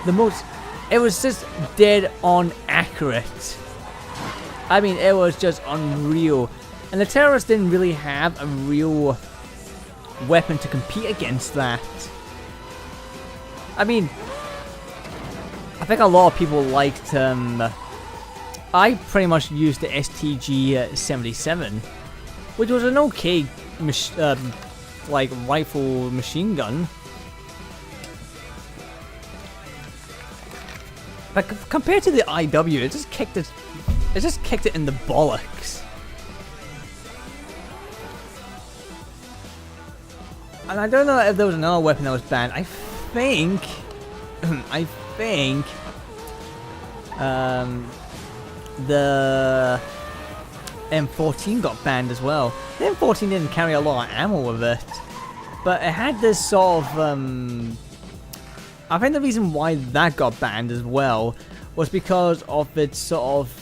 the most. It was just dead on accurate. I mean, it was just unreal. And the terrorists didn't really have a real weapon to compete against that. I mean, I think a lot of people liked. I pretty much used the STG-77, which was an okay, like rifle machine gun. But compared to the IW, it just kicked it. It just kicked it in the bollocks. And I don't know if there was another weapon that was banned. I think, the M14 got banned as well. The M14 didn't carry a lot of ammo with it, but it had this sort of. I think the reason why that got banned as well was because of its sort of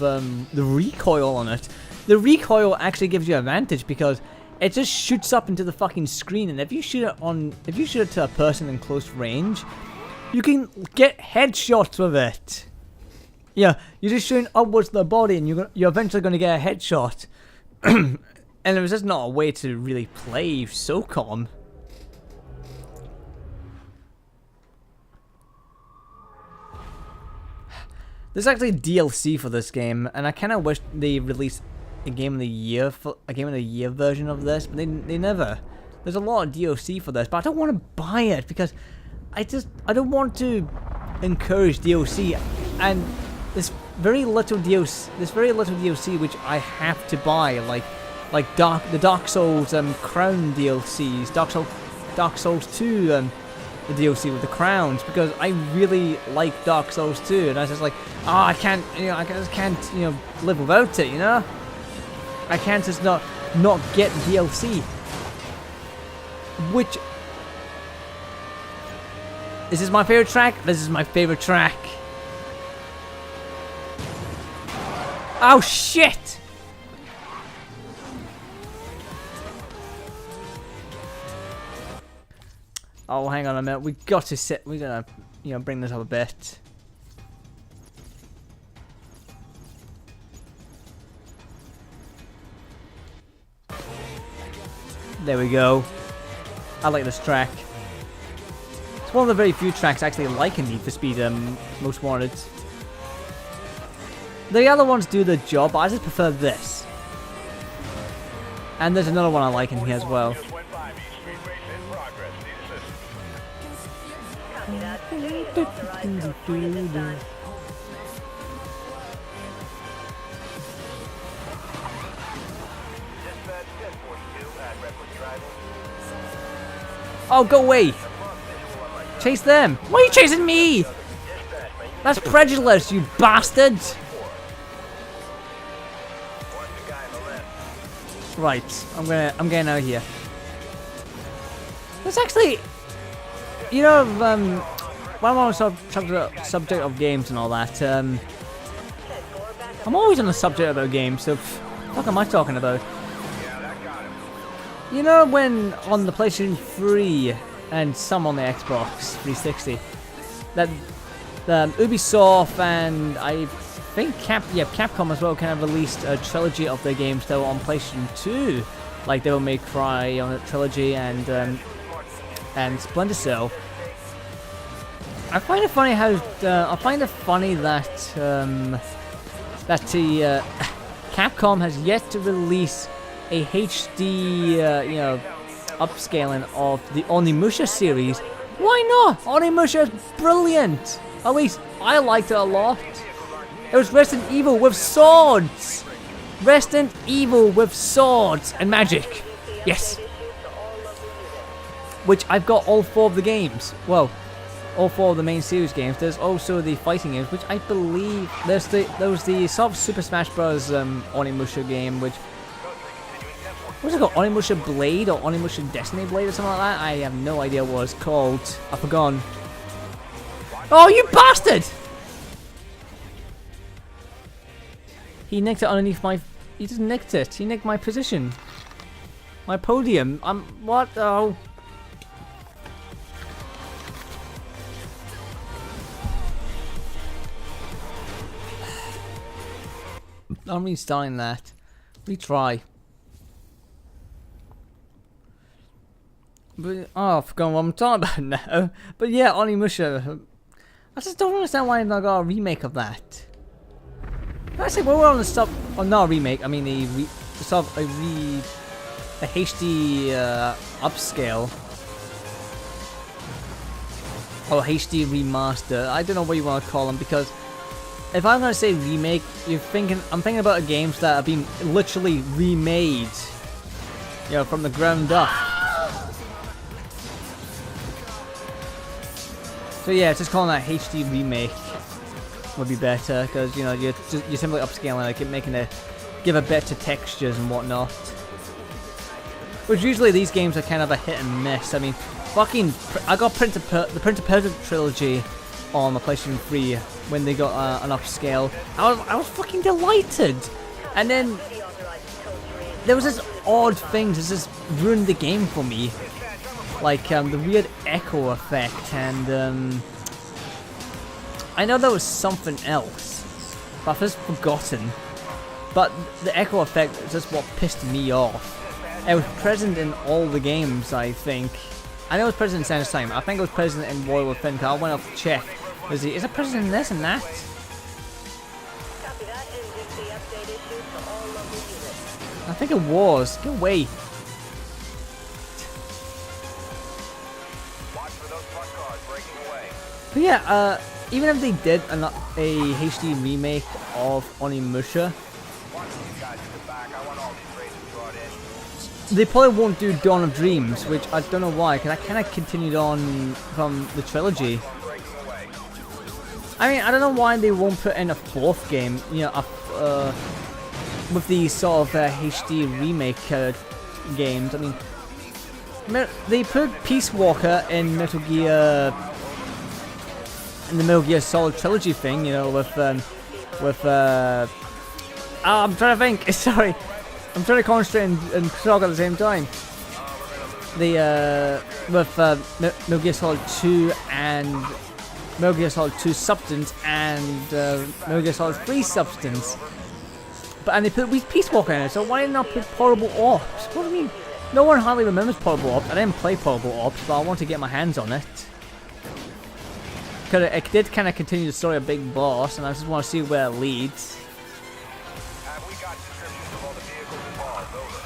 the recoil on it. The recoil actually gives you an advantage because it just shoots up into the fucking screen, and if you shoot it to a person in close range, you can get headshots with it. Yeah, you're just shooting upwards to the body, and you're eventually going to get a headshot. And it was just not a way to really play SOCOM. There's actually DLC for this game, and I kind of wish they released a game of the year version of this, but they never. There's a lot of DLC for this, but I don't want to buy it because I don't want to encourage DLC, and there's very little DLC which I have to buy, like the Dark Souls Crown DLCs, Dark Souls 2 the DLC with the crowns, because I really like Dark Souls 2, and I was just like, I just can't live without it, I can't just not get DLC. Which, this is my favorite track. This is my favorite track. Oh shit! Oh, hang on a minute. We got to sit. We're gonna, bring this up a bit. There we go. I like this track. It's one of the very few tracks I actually like in Need for Speed Most Wanted. The other ones do the job, but I just prefer this. And there's another one I like in here as well. Oh, go away! Chase them! Why are you chasing me? That's prejudice, you bastard! Right, I'm getting out of here. That's actually, when I'm on the subject of games and all that, I'm always on the subject about games, so what am I talking about? When on the PlayStation 3 and some on the Xbox 360, that Ubisoft and I think Capcom as well kind of released a trilogy of their games that were on PlayStation 2, like Devil May Cry on a trilogy and Splinter Cell. I find it funny that Capcom has yet to release a HD upscaling of the Onimusha series. Why not? Onimusha is brilliant. At least I liked it a lot. It was Resident Evil with swords. Resident Evil with swords and magic. Yes. Which I've got all 4 of the games. Well, all 4 of the main series games. There's also the fighting games, which I believe there was the sort of Super Smash Bros. Onimusha game, which what's it called? Onimusha Blade or Onimusha Destiny Blade or something like that? I have no idea what it's called. I've forgotten. Oh, you bastard! He nicked it underneath my. He just nicked it. He nicked my position. My podium. What? Oh. I'm reinstalling that. Retry. But, oh, I've forgotten what I'm talking about now. But yeah, Onimusha. I just don't understand why I not got a remake of that. Actually, we're on the stuff. Oh, not a remake. I mean, a HD upscale. Or HD remaster. I don't know what you want to call them, because if I'm gonna say remake, I'm thinking about games that have been literally remade, you know, from the ground up. So yeah, just calling that HD remake would be better, because you know you're simply upscaling, like making it give it better textures and whatnot. Which usually these games are kind of a hit and miss. I mean, I got the Prince of Persia trilogy on the PlayStation 3 when they got an upscale. I was fucking delighted, and then there was this odd thing that just ruined the game for me. Like the weird echo effect, and I know there was something else, but I've just forgotten. But the echo effect is just what pissed me off. It was present in all the games, I think. I know it was present in Sands Time. I think it was present in Royal of Finca. I went off to check. Is it present in this and that? I think it was. Get away. But yeah, even if they did a HD remake of Onimusha, they probably won't do Dawn of Dreams, which I don't know why, because I kind of continued on from the trilogy. I mean, I don't know why they won't put in a fourth game, you know, with these sort of HD remake games. I mean, they put Peace Walker in Metal Gear, in the Metal Gear Solid trilogy thing, you know, I'm trying to think. Sorry, I'm trying to concentrate and talk at the same time. With Metal Gear Solid 2 and Metal Gear Solid 2 Substance and Metal Gear Solid 3 Substance. And they put Peace Walker in it, so why not put Portable Ops? What do you mean? No one hardly remembers Portable Ops. I didn't play Portable Ops, but I want to get my hands on it. Because it did kind of continue the story of Big Boss, and I just want to see where it leads. We got descriptions of all the vehicles involved. Over.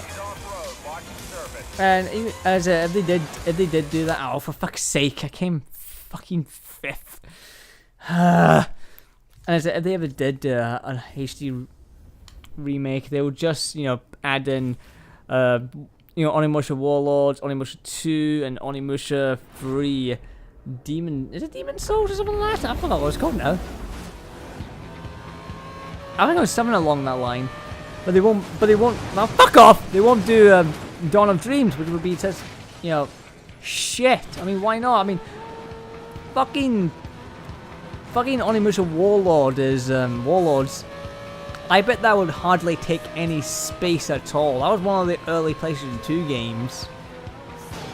He's off-road. Watch the surface. And even, if they did do that, oh for fuck's sake, I came fucking fifth. And if they ever did a HD remake, they would just, you know, add in Onimusha Warlords, Onimusha 2, and Onimusha 3 Demon... Is it Demon Souls or something like that? I forgot what it's called now. I think it was something along that line. But they won't... Now, fuck off! They won't do Dawn of Dreams, which would be just, you know, shit. I mean, why not? I mean, fucking Onimusha Warlord is, Warlords... I bet that would hardly take any space at all. That was one of the early PlayStation 2 games.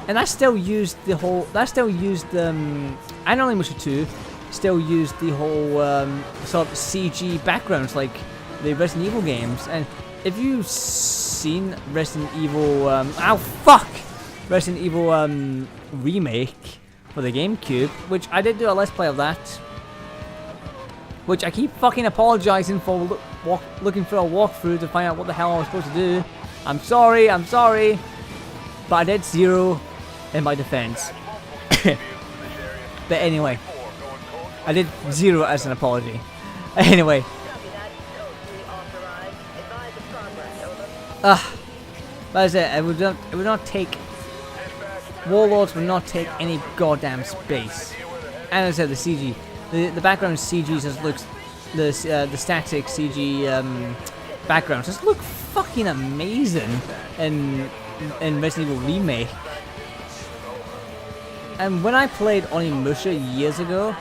And that still used the whole... That still used... and Onimusha 2 still used the whole sort of CG backgrounds like the Resident Evil games. And if you've seen Resident Evil... Resident Evil remake for the GameCube, which I did do a Let's Play of that. Which I keep fucking apologizing for looking for a walkthrough to find out what the hell I was supposed to do. I'm sorry, but I did 0 in my defense. But anyway, I did 0 as an apology. Anyway. That's it. It would not take... Warlords would not take any goddamn space. And as I said, the CG... The background CG just looks... The static CG backgrounds just look fucking amazing in Resident Evil Remake. And when I played Onimusha years ago,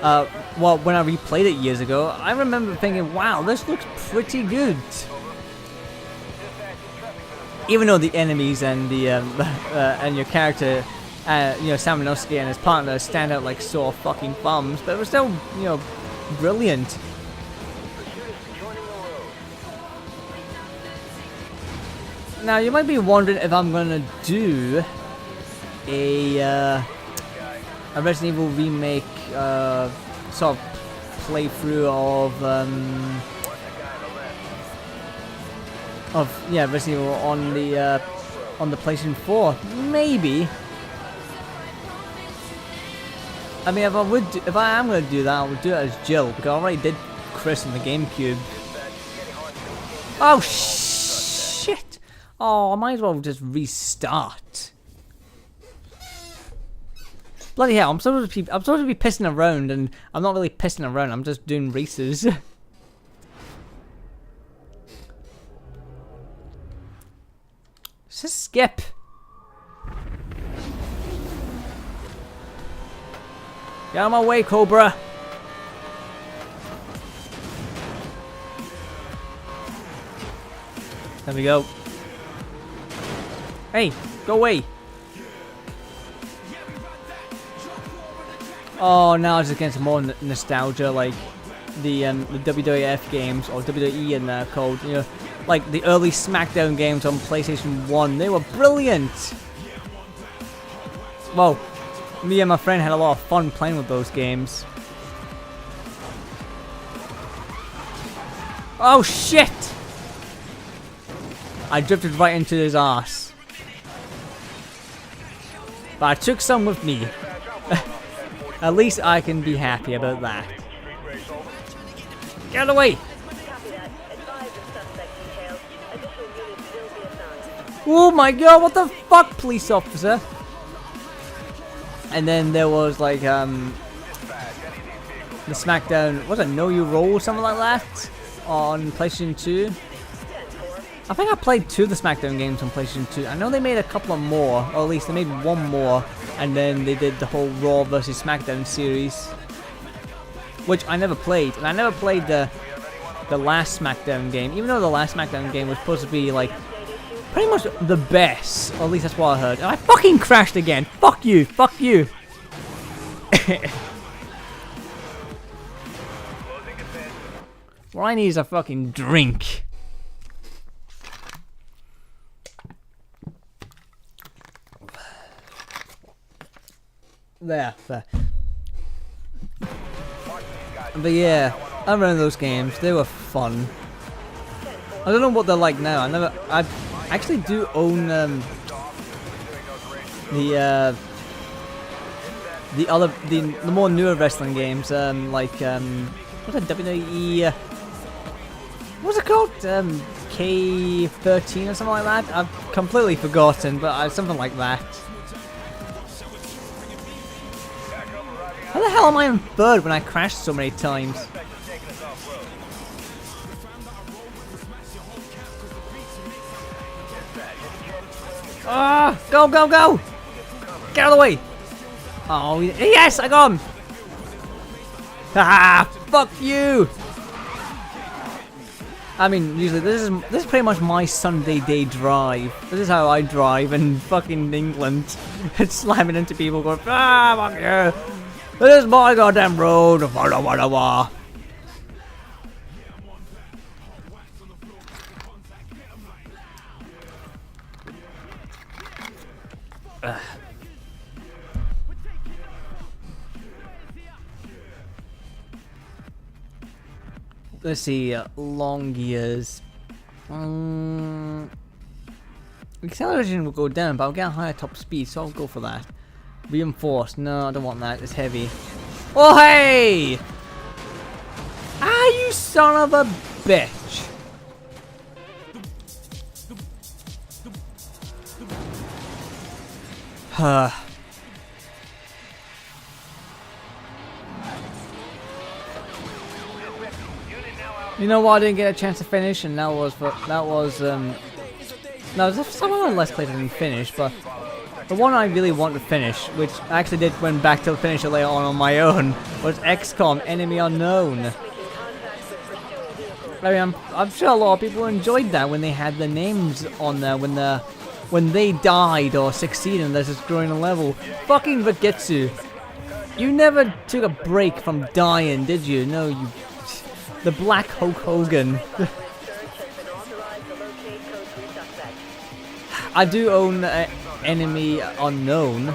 well, when I replayed it years ago, I remember thinking, wow, this looks pretty good. Even though the enemies and the and your character you know, Sam Minowski and his partner stand out like sore fucking thumbs, but it was still, you know, brilliant. Now you might be wondering if I'm gonna do a Resident Evil remake sort of playthrough of yeah, Resident Evil on the PlayStation 4. Maybe. I mean, if I am gonna do that, I would do it as Jill, because I already did Chris in the GameCube. Oh shit! Oh, I might as well just restart. Bloody hell! I'm supposed to be pissing around, and I'm not really pissing around. I'm just doing races. Just skip. Get out of my way, Cobra. There we go. Hey, go away. Oh, now it's just getting some more nostalgia, like the WWF games, or WWE in their code, you know, like the early SmackDown games on PlayStation 1. They were brilliant. Well, me and my friend had a lot of fun playing with those games. Oh shit! I drifted right into his ass. But I took some with me. At least I can be happy about that. Get out of the way! Oh my god, what the fuck, police officer? And then there was like the SmackDown, was it Know You Roll or something like that on PlayStation 2? I think I played 2 of the SmackDown games on PlayStation 2. I know they made a couple of more, or at least they made one more, and then they did the whole Raw vs SmackDown series, which I never played. And I never played the last SmackDown game, even though the last SmackDown game was supposed to be like pretty much the best, or at least that's what I heard. And I fucking crashed again. Fuck you. Fuck you. What I need is a fucking drink. There. But yeah, I remember those games. They were fun. I don't know what they're like now. I actually do own the more newer wrestling games, like what's it, WWE? What's it called? K13 or something like that. I've completely forgotten, but something like that. How the hell am I in third when I crashed so many times? Ah! Go, go, go! Get out of the way! Oh, yes! I got him! Ah! Fuck you! I mean, usually this is pretty much my Sunday day drive. This is how I drive in fucking England. It's slamming into people going, ah, fuck you! This is my goddamn road! Wah, wah, wah. Let's see, long years. Acceleration will go down, but I'll get a higher top speed, so I'll go for that. Reinforced, no, I don't want that, it's heavy. Oh hey! Ah, you son of a bitch! Huh. You know what? I didn't get a chance to finish, and that was some of my Let's Plays I didn't finish, but the one I really want to finish, which I actually did went back to finish it later on my own, was XCOM Enemy Unknown. I mean, I'm sure a lot of people enjoyed that when they had the names on there, when the when they died or succeeded in this destroying a level. Fucking Vakitsu. You never took a break from dying, did you? No, you... The Black Hulk Hogan. I do own Enemy Unknown.